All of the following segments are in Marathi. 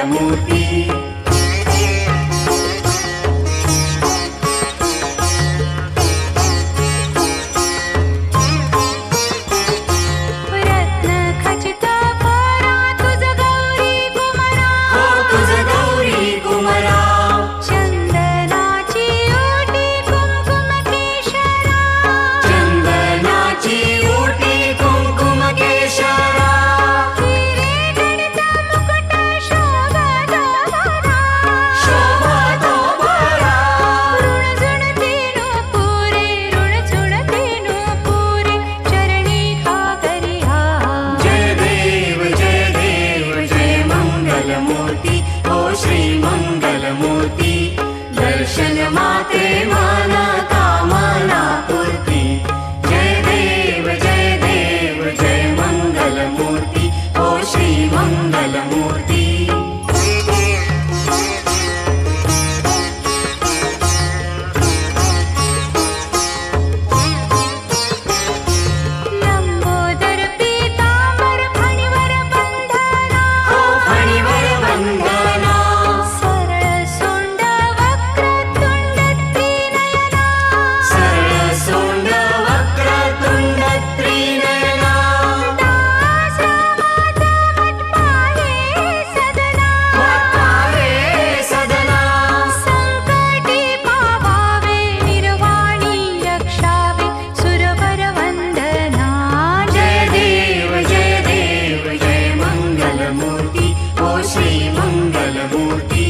मंगलमूर्ती दर्शन मात्रे मन कामना पूर्ती जय देव जय मंगलमूर्ती ओ श्री मंगलमूर्ती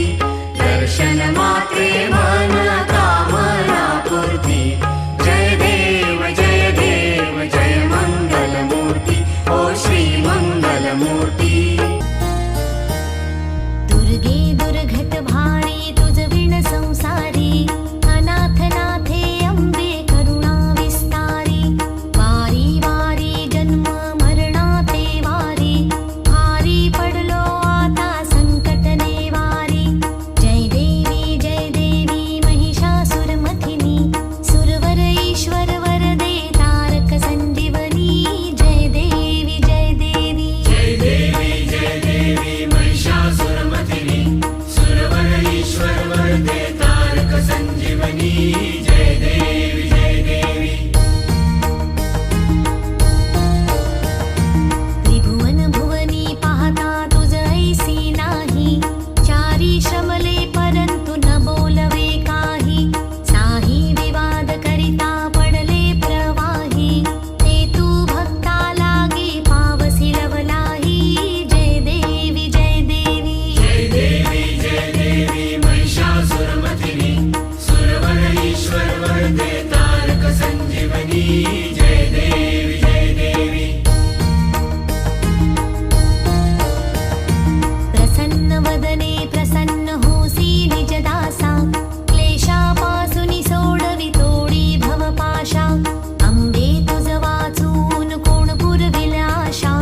दर्शन मात्रे मन कामना पूर्ती जय देव जय मंगलमूर्ती ओ श्री मंगलमूर्ती दुर्गे दुर्घट भारी तुझ विण संसारी अनाथ नाथे अंबे करुणा विस्तारी वारी वारी जन्म मरणाते वारी भारी पडलो आता संकट नेवारी जय देवी महिषासुरमथिनी सुरवर ईश्वर वरदे तारक संजीवनी जय देवी महिषासुरमथिनी सुरवर ईश्वर वरदे तारक संजीवनी जय देवी त्रिभुवन भुवनी पाहता तुझ ऐसी नाही चारी श्रमले परंतु न बोलवे काही साही विवाद करिता पडले प्रवाही ते तू भक्ता लागे पावसी लवलाही जय देवी महिषासुरमथिनी सुरवर ईश्वर वरदे तारक संजीवनी जय देवी प्रसन्न वदने प्रसन्न होसी निज दासा क्लेशापासून सोडवी तोडी भवपाशा अंबे तुझ वाचून कोण पुरविल आशा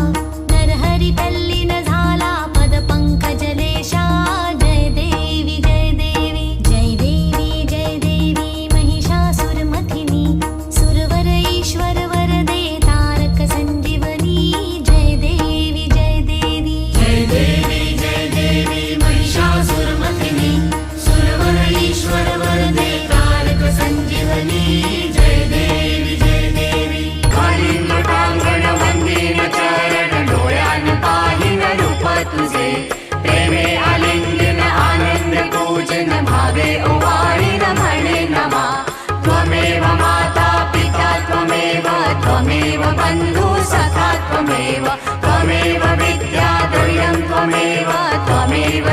नरहरी तल्लीन झाला पद पंकजलेशा जय देवी महिषासुरमथिनी सुरवर ईश्वर वरदे तारक संजीवनी जय देवी महिषासुरमथिनी सुरवर ईश्वर वरदे तारक संजीवनी जय देवी कालिंद टांगण वंदीन चरण डोळ्यान पाहिन रूप तुझे प्रेमे आलिंगन आनंद पूजन भावे ओवाळीन म्हणे नमा त्वमेव माता पिता त्वमेव बंधु सखा त्वमेव विद्या द्रव्यं त्वमेव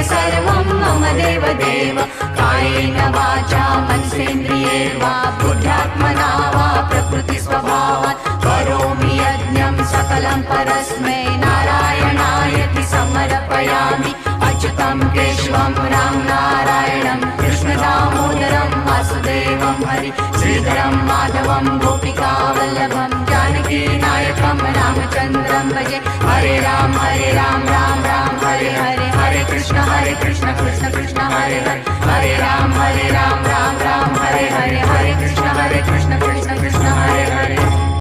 सर्वं मम देव कायेन वाचा मनसेन्द्रिये वा बुद्ध्यात्मना वा प्रकृति स्वभावात् करोमि यज्ञं सकलं परस्मै नारायणायति समर्पयामि अच्युतं केशवं राम नारायणं कृष्ण दामोदरं वासुदेवं हरि श्रीधरं माधवं गोपिका वल्लभं जानकी नायकं रामचन्द्रं भजे हरे राम राम राम हरे हरे कृष्ण कृष्ण कृष्ण हरे हरे राम राम राम हरे हरे कृष्ण कृष्ण कृष्ण हरे हरे